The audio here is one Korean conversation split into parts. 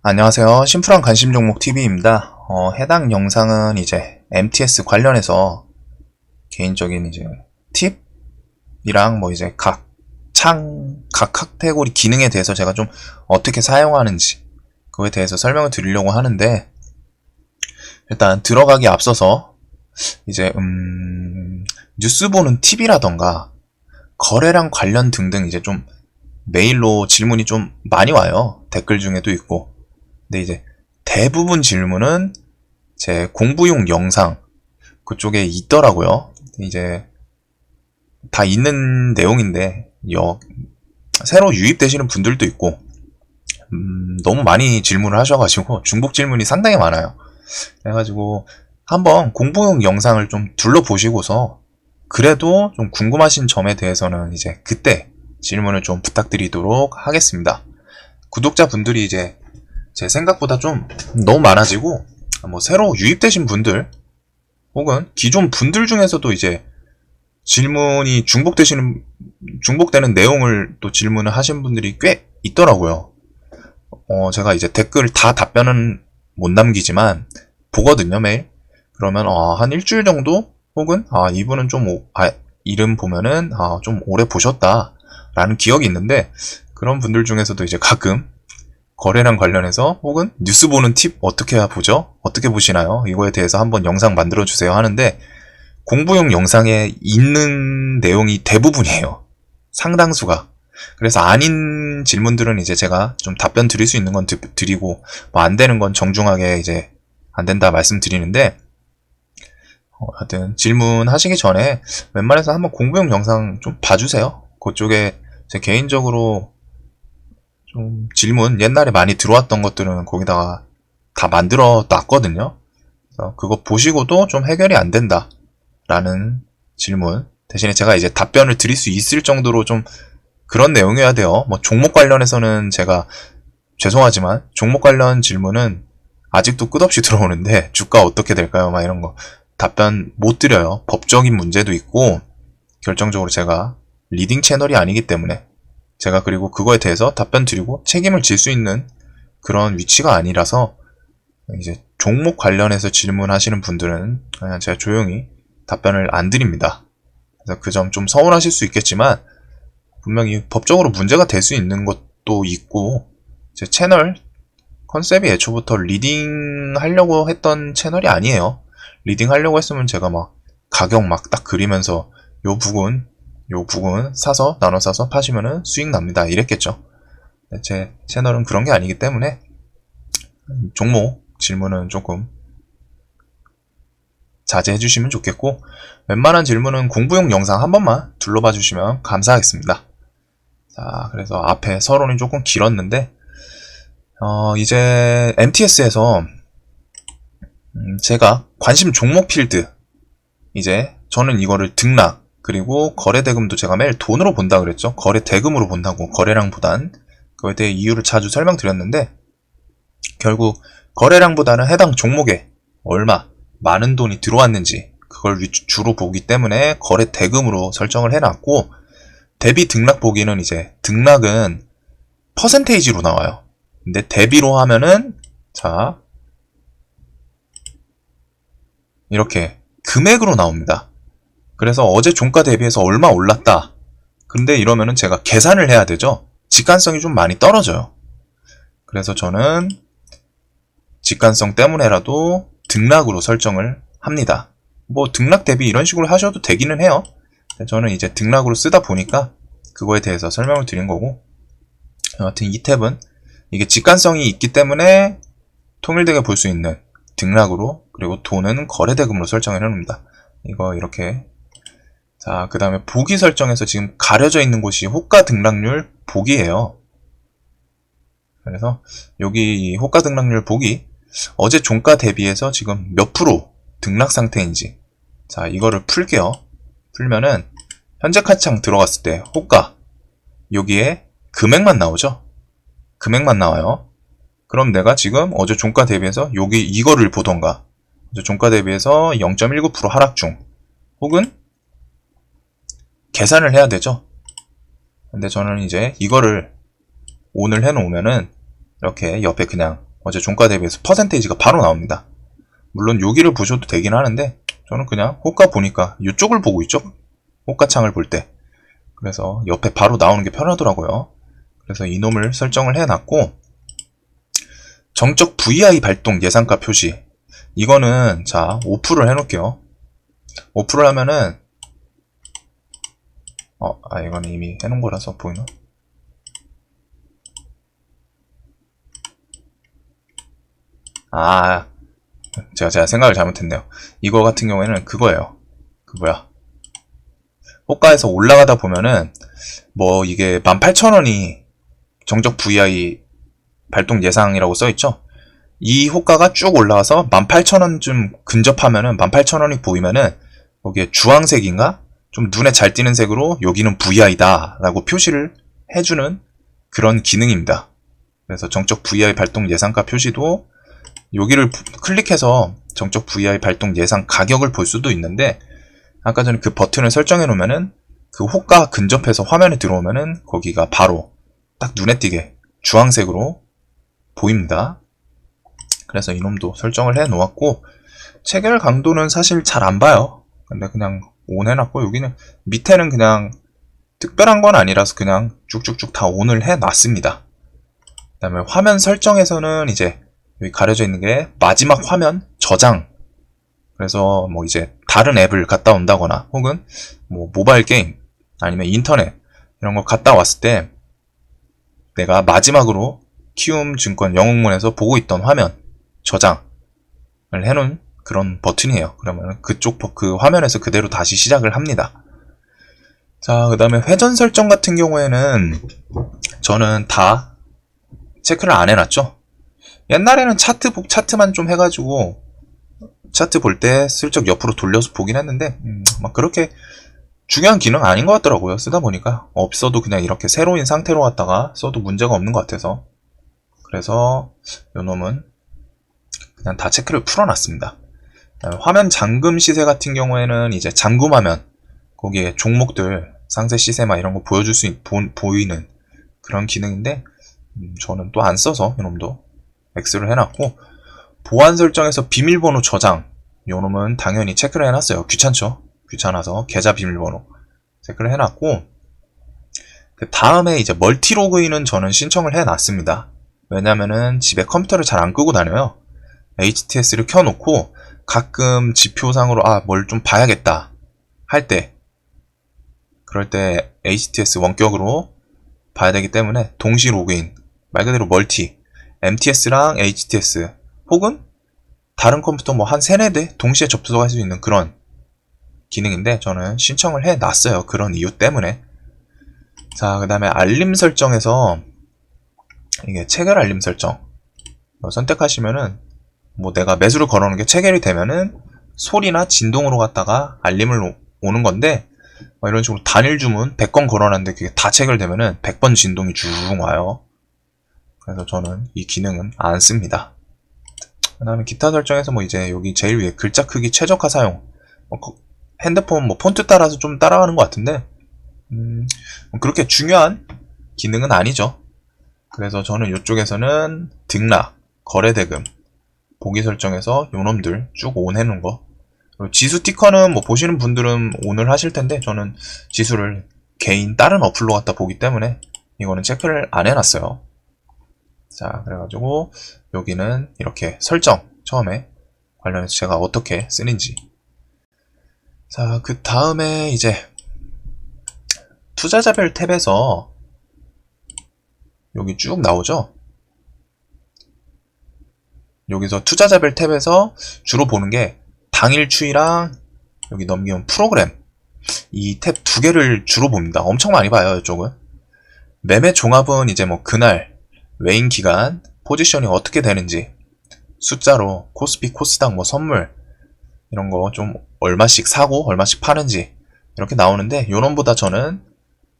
안녕하세요. 심플한 관심 종목 TV입니다. 해당 영상은 이제 MTS 관련해서 개인적인 이제 팁이랑 뭐 이제 각 카테고리 기능에 대해서 제가 좀 어떻게 사용하는지 그거에 대해서 설명을 드리려고 하는데, 일단 들어가기 앞서서 이제 뉴스 보는 팁이라던가 거래량 관련 등등 이제 좀 메일로 질문이 좀 많이 와요. 댓글 중에도 있고. 근데 이제 대부분 질문은 제 공부용 영상 그쪽에 있더라고요. 이제 다 있는 내용인데 새로 유입되시는 분들도 있고, 너무 많이 질문을 하셔가지고 중복 질문이 상당히 많아요. 그래가지고 한번 공부용 영상을 좀 둘러보시고서 그래도 좀 궁금하신 점에 대해서는 이제 그때 질문을 좀 부탁드리도록 하겠습니다. 구독자분들이 이제 제 생각보다 좀 너무 많아지고, 뭐 새로 유입되신 분들 혹은 기존 분들 중에서도 이제 질문이 중복되는 내용을 또 질문을 하신 분들이 꽤 있더라고요. 제가 이제 댓글 다 답변은 못 남기지만 보거든요, 매일. 그러면 한 일주일 정도 혹은 이분은 좀 이름 보면은 좀 오래 보셨다라는 기억이 있는데, 그런 분들 중에서도 이제 가끔 거래량 관련해서 혹은 뉴스 보는 팁 어떻게 보죠? 어떻게 보시나요? 이거에 대해서 한번 영상 만들어 주세요 하는데, 공부용 영상에 있는 내용이 대부분이에요. 상당수가. 그래서 아닌 질문들은 이제 제가 좀 답변 드릴 수 있는 건 드리고, 뭐 안 되는 건 정중하게 이제 안 된다 말씀드리는데, 하여튼 질문하시기 전에 웬만해서 한번 공부용 영상 좀 봐주세요. 그쪽에 제 개인적으로 좀 질문 옛날에 많이 들어왔던 것들은 거기다가 다 만들어 놨거든요. 그래서 그거 보시고도 좀 해결이 안 된다 라는 질문 대신에 제가 이제 답변을 드릴 수 있을 정도로 좀 그런 내용이어야 돼요. 뭐 종목 관련해서는 제가 죄송하지만 종목 관련 질문은 아직도 끝없이 들어오는데 주가 어떻게 될까요? 막 이런 거 답변 못 드려요. 법적인 문제도 있고, 결정적으로 제가 리딩 채널이 아니기 때문에 제가 그리고 그거에 대해서 답변 드리고 책임을 질 수 있는 그런 위치가 아니라서, 이제 종목 관련해서 질문하시는 분들은 그냥 제가 조용히 답변을 안 드립니다. 그래서 그 점 좀 서운하실 수 있겠지만 분명히 법적으로 문제가 될 수 있는 것도 있고, 제 채널 컨셉이 애초부터 리딩 하려고 했던 채널이 아니에요. 리딩 하려고 했으면 제가 막 가격 막 딱 그리면서 요 부분 사서 나눠 사서 파시면은 수익 납니다 이랬겠죠. 제 채널은 그런 게 아니기 때문에 종목 질문은 조금 자제해 주시면 좋겠고, 웬만한 질문은 공부용 영상 한 번만 둘러봐 주시면 감사하겠습니다. 자, 그래서 앞에 서론이 조금 길었는데, 이제 MTS에서 제가 관심 종목 필드, 이제 저는 이거를 등락 그리고 거래 대금도 제가 매일 돈으로 본다 그랬죠. 거래 대금으로 본다고, 거래량보단. 그거에 대해 이유를 자주 설명드렸는데, 결국 거래량보다는 해당 종목에 얼마 많은 돈이 들어왔는지 그걸 주로 보기 때문에 거래 대금으로 설정을 해놨고, 대비 등락 보기는 이제 등락은 퍼센테이지로 나와요. 근데 대비로 하면은 자 이렇게 금액으로 나옵니다. 그래서 어제 종가 대비해서 얼마 올랐다. 근데 이러면은 제가 계산을 해야 되죠. 직관성이 좀 많이 떨어져요. 그래서 저는 직관성 때문에라도 등락으로 설정을 합니다. 뭐 등락 대비 이런 식으로 하셔도 되기는 해요. 저는 이제 등락으로 쓰다 보니까 그거에 대해서 설명을 드린 거고, 여하튼 이 탭은 이게 직관성이 있기 때문에 통일되게 볼 수 있는 등락으로, 그리고 돈은 거래대금으로 설정을 해놓습니다. 이거 이렇게. 자, 그 다음에 보기 설정에서 지금 가려져 있는 곳이 호가 등락률 보기예요. 그래서 여기 호가 등락률 보기, 어제 종가 대비해서 지금 몇 프로 등락 상태인지, 자 이거를 풀게요. 풀면은 현재 가치창 들어갔을 때 호가, 여기에 금액만 나오죠. 금액만 나와요. 그럼 내가 지금 어제 종가 대비해서 이거를 보던가, 어제 종가 대비해서 0.19% 하락 중, 혹은 계산을 해야 되죠. 근데 저는 이제 이거를 오늘 해놓으면은 이렇게 옆에 그냥 어제 종가 대비해서 퍼센테이지가 바로 나옵니다. 물론 여기를 보셔도 되긴 하는데 저는 그냥 호가 보니까 이쪽을 보고 있죠. 호가 창을 볼 때. 그래서 옆에 바로 나오는 게 편하더라고요. 그래서 이놈을 설정을 해놨고, 정적 VI 발동 예상가 표시. 이거는 자 오프를 해놓을게요. 오프를 하면은 이거는 이미 해놓은 거라서 보이나? 제가 생각을 잘못했네요. 이거 같은 경우에는 그거예요. 호가에서 올라가다 보면은 뭐 이게 18,000원이 정적 VI 발동 예상이라고 써있죠. 이 호가가 쭉 올라와서 18,000원쯤 근접하면은 18,000원이 보이면은 거기에 주황색인가? 좀 눈에 잘 띄는 색으로 여기는 VI다 라고 표시를 해주는 그런 기능입니다. 그래서 정적 VI 발동 예상가 표시도 여기를 클릭해서 정적 VI 발동 예상 가격을 볼 수도 있는데, 아까 전에 그 버튼을 설정해 놓으면은 그 호가 근접해서 화면에 들어오면은 거기가 바로 딱 눈에 띄게 주황색으로 보입니다. 그래서 이놈도 설정을 해 놓았고, 체결 강도는 사실 잘 안 봐요. 근데 그냥 온 해놨고, 여기는 밑에는 그냥 특별한 건 아니라서 그냥 쭉쭉쭉 다 온을 해 놨습니다. 그 다음에 화면 설정에서는 이제 여기 가려져 있는 게 마지막 화면 저장. 그래서 뭐 이제 다른 앱을 갔다 온다거나 혹은 뭐 모바일 게임 아니면 인터넷 이런 거 갔다 왔을 때 내가 마지막으로 키움증권 영웅문에서 보고 있던 화면 저장을 해놓은 그런 버튼이에요. 그러면 그쪽 그 화면에서 그대로 다시 시작을 합니다. 자, 그 다음에 회전 설정 같은 경우에는 저는 다 체크를 안 해놨죠. 옛날에는 차트만 좀 해가지고 차트 볼 때 슬쩍 옆으로 돌려서 보긴 했는데 막 그렇게 중요한 기능 아닌 것 같더라고요. 쓰다 보니까 없어도 그냥 이렇게 세로인 상태로 왔다가 써도 문제가 없는 것 같아서, 그래서 요놈은 그냥 다 체크를 풀어놨습니다. 화면 잠금 시세 같은 경우에는 이제 잠금하면 거기에 종목들 상세 시세마 이런 거 보여줄 수 보이는 그런 기능인데, 저는 또 안 써서 이놈도 X를 해놨고, 보안 설정에서 비밀번호 저장 요놈은 당연히 체크를 해놨어요. 귀찮아서 계좌 비밀번호 체크를 해놨고, 그 다음에 이제 멀티 로그인은 저는 신청을 해놨습니다. 왜냐면은 집에 컴퓨터를 잘 안 끄고 다녀요. HTS를 켜놓고 가끔 지표상으로 뭘 좀 봐야겠다 할 때, 그럴 때 HTS 원격으로 봐야 되기 때문에 동시 로그인, 말 그대로 멀티, MTS랑 HTS 혹은 다른 컴퓨터 뭐 한 3-4대 동시에 접속할 수 있는 그런 기능인데 저는 신청을 해놨어요. 그런 이유 때문에. 자, 그 다음에 알림 설정에서 이게 체결 알림 설정 선택하시면은 뭐 내가 매수를 걸어놓은 게 체결이 되면은 소리나 진동으로 갖다가 알림을 오는 건데, 이런 식으로 단일 주문 100건 걸어놨는데 그게 다 체결되면은 100번 진동이 쭉 와요. 그래서 저는 이 기능은 안 씁니다. 그 다음에 기타 설정에서 뭐 이제 여기 제일 위에 글자 크기 최적화 사용, 핸드폰 뭐 폰트 따라서 좀 따라가는 것 같은데 그렇게 중요한 기능은 아니죠. 그래서 저는 이쪽에서는 등락, 거래대금, 보기 설정에서 요놈들 쭉 온 해놓은 거, 그리고 지수 티커는 뭐 보시는 분들은 온을 하실 텐데 저는 지수를 개인 다른 어플로 갖다 보기 때문에 이거는 체크를 안 해놨어요. 자, 그래가지고 여기는 이렇게 설정 처음에 관련해서 제가 어떻게 쓰는지. 자, 그 다음에 이제 투자자별 탭에서 여기 쭉 나오죠. 여기서 투자자별 탭에서 주로 보는 게 당일 추이랑 여기 넘기면 프로그램, 이 탭 두 개를 주로 봅니다. 엄청 많이 봐요. 이쪽은 매매 종합은 이제 뭐 그날 외인 기간 포지셔닝 어떻게 되는지 숫자로 코스피 코스닥 뭐 선물 이런 거 좀 얼마씩 사고 얼마씩 파는지 이렇게 나오는데, 요놈보다 저는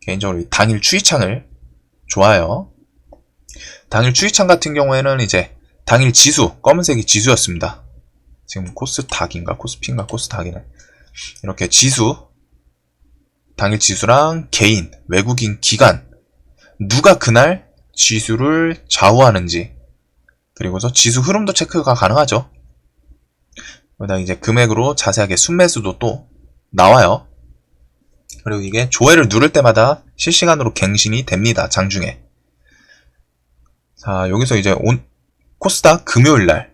개인적으로 당일 추이창을 좋아해요. 당일 추이창 같은 경우에는 이제 당일 지수, 검은색이 지수였습니다. 지금 코스닥인가 코스피인가 코스닥이네. 이렇게 지수, 당일 지수랑 개인, 외국인 기간, 누가 그날 지수를 좌우하는지, 그리고서 지수 흐름도 체크가 가능하죠. 그다음 이제 금액으로 자세하게 순매수도 또 나와요. 그리고 이게 조회를 누를 때마다 실시간으로 갱신이 됩니다. 장중에. 자, 여기서 이제 코스닥 금요일날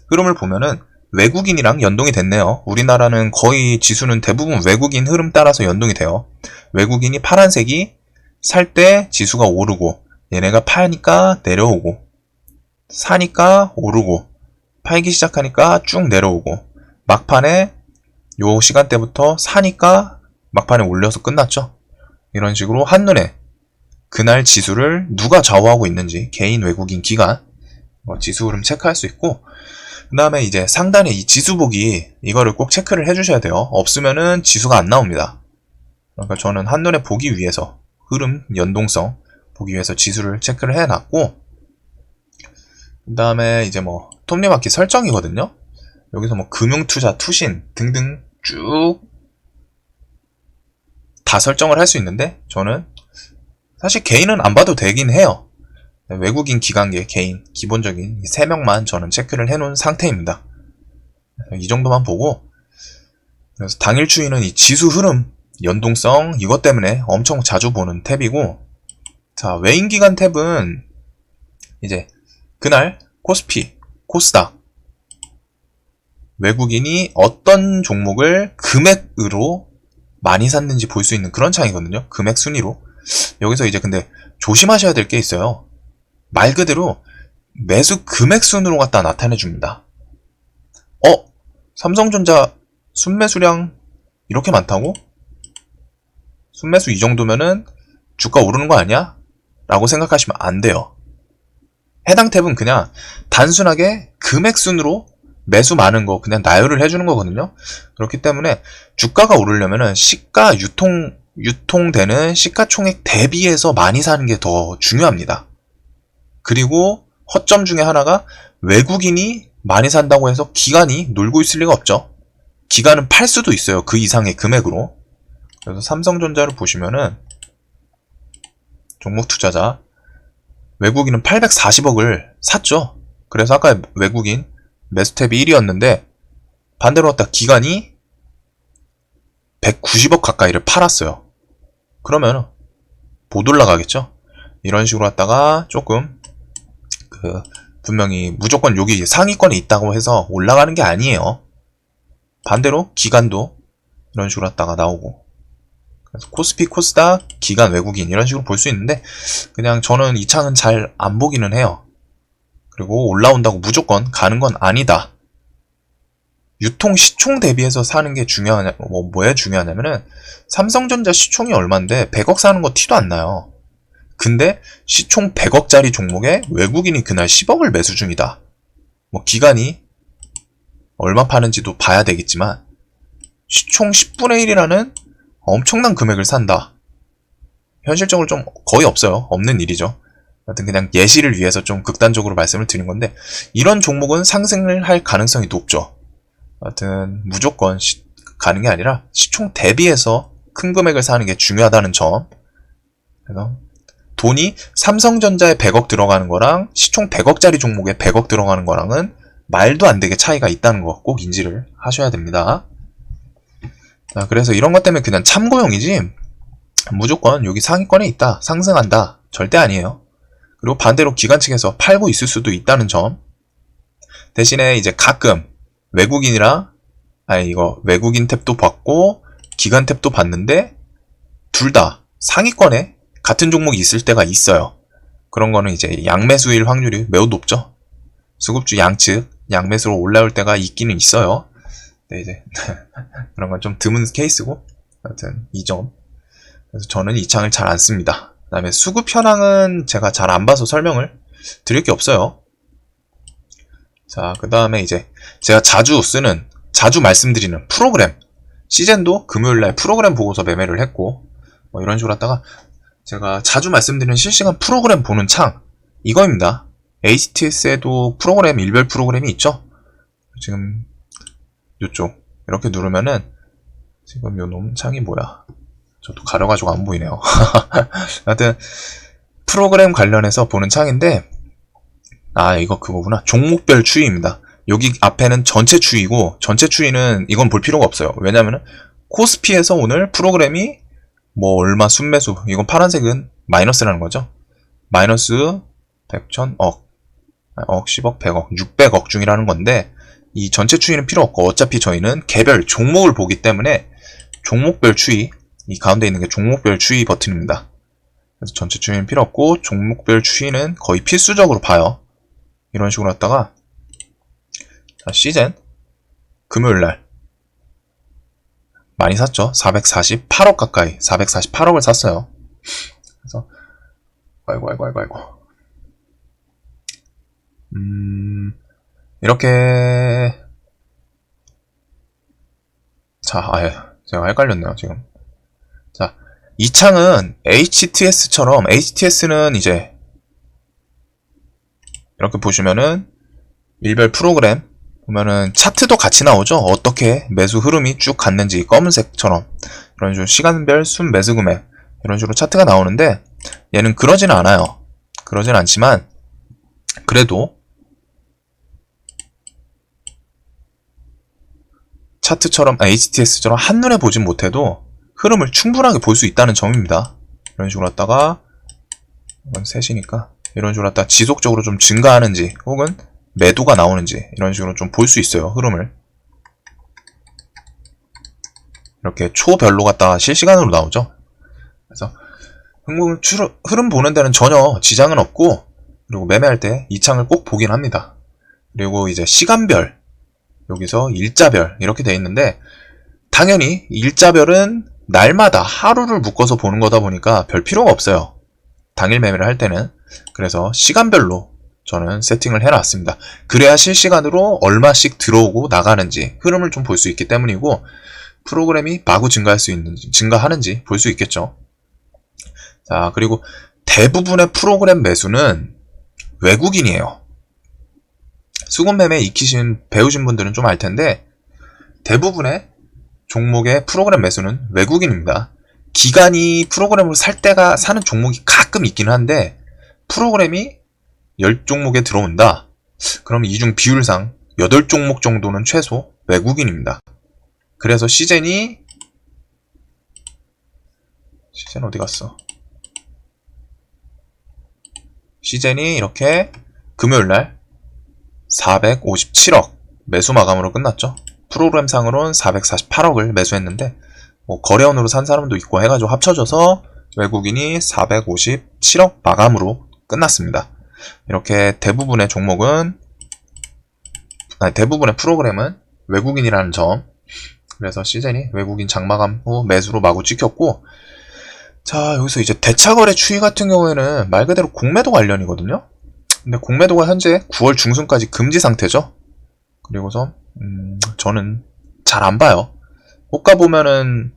흐름을 보면은 외국인이랑 연동이 됐네요. 우리나라는 거의 지수는 대부분 외국인 흐름 따라서 연동이 돼요. 외국인이 파란색이 살 때 지수가 오르고, 얘네가 파니까 내려오고, 사니까 오르고, 팔기 시작하니까 쭉 내려오고, 막판에 요 시간대부터 사니까 막판에 올려서 끝났죠. 이런 식으로 한눈에 그날 지수를 누가 좌우하고 있는지 개인, 외국인, 기관 지수 흐름 체크할 수 있고, 그 다음에 이제 상단에 이 지수 보기, 이거를 꼭 체크를 해주셔야 돼요. 없으면은 지수가 안 나옵니다. 그러니까 저는 한눈에 보기 위해서, 흐름, 연동성 보기 위해서 지수를 체크를 해놨고, 그 다음에 이제 뭐 톱니바퀴 설정이거든요. 여기서 뭐 금융투자, 투신 등등 쭉 다 설정을 할 수 있는데, 저는 사실 개인은 안 봐도 되긴 해요. 외국인, 기관계, 개인 기본적인 3명만 저는 체크를 해놓은 상태입니다. 이 정도만 보고, 그래서 당일 추이는 이 지수 흐름, 연동성 이것 때문에 엄청 자주 보는 탭이고, 자, 외인기관 탭은 이제 그날 코스피, 코스닥 외국인이 어떤 종목을 금액으로 많이 샀는지 볼 수 있는 그런 창이거든요. 금액 순위로. 여기서 이제 근데 조심하셔야 될 게 있어요. 말 그대로 매수 금액 순으로 갖다 나타내 줍니다. 삼성전자 순매수량 이렇게 많다고? 순매수 이 정도면은 주가 오르는 거 아니야? 라고 생각하시면 안 돼요. 해당 탭은 그냥 단순하게 금액 순으로 매수 많은 거 그냥 나열을 해주는 거거든요. 그렇기 때문에 주가가 오르려면은 시가 유통되는 시가총액 대비해서 많이 사는 게 더 중요합니다. 그리고 허점 중에 하나가 외국인이 많이 산다고 해서 기관이 놀고 있을 리가 없죠. 기관은 팔 수도 있어요. 그 이상의 금액으로. 그래서 삼성전자를 보시면은 종목 투자자 외국인은 840억을 샀죠. 그래서 아까 외국인 매수탭이 1위였는데 반대로 갖다 기관이 190억 가까이를 팔았어요. 그러면 못 올라가겠죠. 이런 식으로 갖다가 조금 분명히 무조건 여기 상위권에 있다고 해서 올라가는 게 아니에요. 반대로 기관도 이런 식으로 갖다가 나오고, 그래서 코스피, 코스닥, 기관, 외국인 이런 식으로 볼 수 있는데, 그냥 저는 이 창은 잘 안 보기는 해요. 그리고 올라온다고 무조건 가는 건 아니다. 유통 시총 대비해서 사는 게 중요하냐, 뭐에 중요하냐면은 삼성전자 시총이 얼만데 100억 사는 거 티도 안 나요. 근데 시총 100억짜리 종목에 외국인이 그날 10억을 매수 중이다. 뭐 기관이 얼마 파는지도 봐야 되겠지만 시총 10분의 1이라는 엄청난 금액을 산다. 현실적으로 좀 거의 없어요. 없는 일이죠. 하여튼 그냥 예시를 위해서 좀 극단적으로 말씀을 드린 건데, 이런 종목은 상승을 할 가능성이 높죠. 하여튼 무조건 가는 게 아니라 시총 대비해서 큰 금액을 사는 게 중요하다는 점. 그래서 돈이 삼성전자에 100억 들어가는 거랑 시총 100억짜리 종목에 100억 들어가는 거랑은 말도 안 되게 차이가 있다는 거 꼭 인지를 하셔야 됩니다. 자, 그래서 이런 것 때문에 그냥 참고용이지 무조건 여기 상위권에 있다, 상승한다 절대 아니에요. 그리고 반대로 기관 측에서 팔고 있을 수도 있다는 점. 대신에 이제 가끔 외국인이랑 외국인 탭도 봤고 기관 탭도 봤는데 둘 다 상위권에 같은 종목이 있을 때가 있어요. 그런 거는 이제 양매수일 확률이 매우 높죠. 수급주 양측 양매수로 올라올 때가 있기는 있어요. 네, 이제 그런 건 좀 드문 케이스고, 하여튼 이 점. 그래서 저는 이 창을 잘 안 씁니다. 그 다음에 수급 현황은 제가 잘 안 봐서 설명을 드릴 게 없어요. 자, 그 다음에 이제 제가 자주 말씀드리는 프로그램, 시젠도 금요일날 프로그램 보고서 매매를 했고, 뭐 이런 식으로 하다가 제가 자주 말씀드리는 실시간 프로그램 보는 창, 이거입니다. HTS에도 프로그램, 일별 프로그램이 있죠. 지금 이쪽 이렇게 누르면은 지금 요 놈 창이 뭐야? 저도 가려가지고 안 보이네요. 하여튼 프로그램 관련해서 보는 창인데, 아, 이거 그거구나. 종목별 추이입니다. 여기 앞에는 전체 추이고, 전체 추이는 이건 볼 필요가 없어요. 왜냐면은 코스피에서 오늘 프로그램이 뭐 얼마 순매수, 이건 파란색은 마이너스라는 거죠. 마이너스 100, 1000, 억, 10억, 100억, 600억 중이라는 건데, 이 전체 추이는 필요 없고, 어차피 저희는 개별 종목을 보기 때문에 종목별 추이, 이 가운데 있는 게 종목별 추이 버튼입니다. 그래서 전체 추이는 필요 없고, 종목별 추이는 거의 필수적으로 봐요. 이런 식으로 했다가, 자, 시젠, 금요일날, 많이 샀죠? 448억 가까이, 448억을 샀어요. 그래서, 아이고. 이렇게, 자, 제가 헷갈렸네요, 지금. 자, 이 창은 HTS처럼, HTS는 이제, 이렇게 보시면은, 일별 프로그램, 보면은 차트도 같이 나오죠? 어떻게 매수 흐름이 쭉 갔는지, 검은색처럼. 이런 식으로 시간별 순 매수 금액, 이런 식으로 차트가 나오는데, 얘는 그러지는 않아요. 그러진 않지만, 그래도, 차트처럼, HTS처럼 한눈에 보진 못해도, 흐름을 충분하게 볼 수 있다는 점입니다. 이런 식으로 했다가, 이건 셋이니까, 이런 식으로 했다가 지속적으로 좀 증가하는지, 혹은 매도가 나오는지, 이런 식으로 좀 볼 수 있어요, 흐름을. 이렇게 초별로 갖다가 실시간으로 나오죠. 그래서, 흐름 보는 데는 전혀 지장은 없고, 그리고 매매할 때 이 창을 꼭 보긴 합니다. 그리고 이제 시간별, 여기서 일자별, 이렇게 돼 있는데, 당연히 일자별은 날마다 하루를 묶어서 보는 거다 보니까 별 필요가 없어요. 당일 매매를 할 때는. 그래서 시간별로 저는 세팅을 해놨습니다. 그래야 실시간으로 얼마씩 들어오고 나가는지 흐름을 좀 볼 수 있기 때문이고, 프로그램이 마구 증가하는지 볼 수 있겠죠. 자, 그리고 대부분의 프로그램 매수는 외국인이에요. 수급 매매 익히신 배우신 분들은 좀 알 텐데, 대부분의 종목의 프로그램 매수는 외국인입니다. 기관이 프로그램을 사는 종목이 가끔 있긴 한데, 프로그램이 10종목에 들어온다. 그럼 이중 비율상 8종목 정도는 최소 외국인입니다. 그래서 시젠 어디 갔어? 시젠이 이렇게 금요일날 457억 매수 마감으로 끝났죠. 프로그램상으로는 448억을 매수했는데, 뭐 거래원으로 산 사람도 있고 해가지고 합쳐져서 외국인이 457억 마감으로 끝났습니다. 이렇게 대부분의 프로그램은 외국인이라는 점. 그래서 시젠이 외국인 장마감 후 매수로 마구 찍혔고, 자, 여기서 이제 대차거래 추이 같은 경우에는 말 그대로 공매도 관련이거든요. 근데 공매도가 현재 9월 중순까지 금지 상태죠. 그리고서 저는 잘 안 봐요. 호가 보면은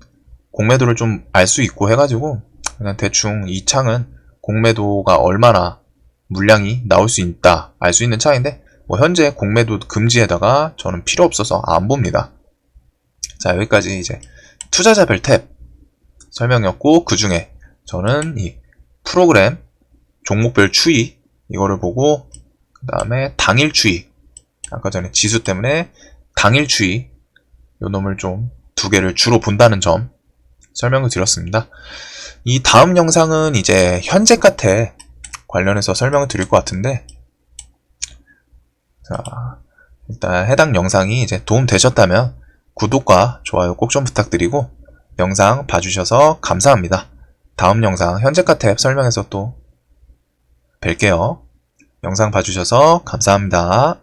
공매도를 좀 알 수 있고 해가지고 그냥 대충 이 창은 공매도가 얼마나 물량이 나올 수 있다 알 수 있는 창인데, 뭐 현재 공매도 금지에다가 저는 필요 없어서 안 봅니다. 자, 여기까지 이제 투자자별 탭 설명이었고, 그 중에 저는 이 프로그램 종목별 추이 이거를 보고, 그 다음에 당일 추이, 아까 전에 지수 때문에 당일 추이 요 놈을 좀 두 개를 주로 본다는 점 설명을 드렸습니다. 이 다음 영상은 이제 현재가태 관련해서 설명을 드릴 것 같은데, 자, 일단 해당 영상이 이제 도움 되셨다면 구독과 좋아요 꼭 좀 부탁드리고, 영상 봐주셔서 감사합니다. 다음 영상 현재가 탭 설명에서 또 뵐게요. 영상 봐주셔서 감사합니다.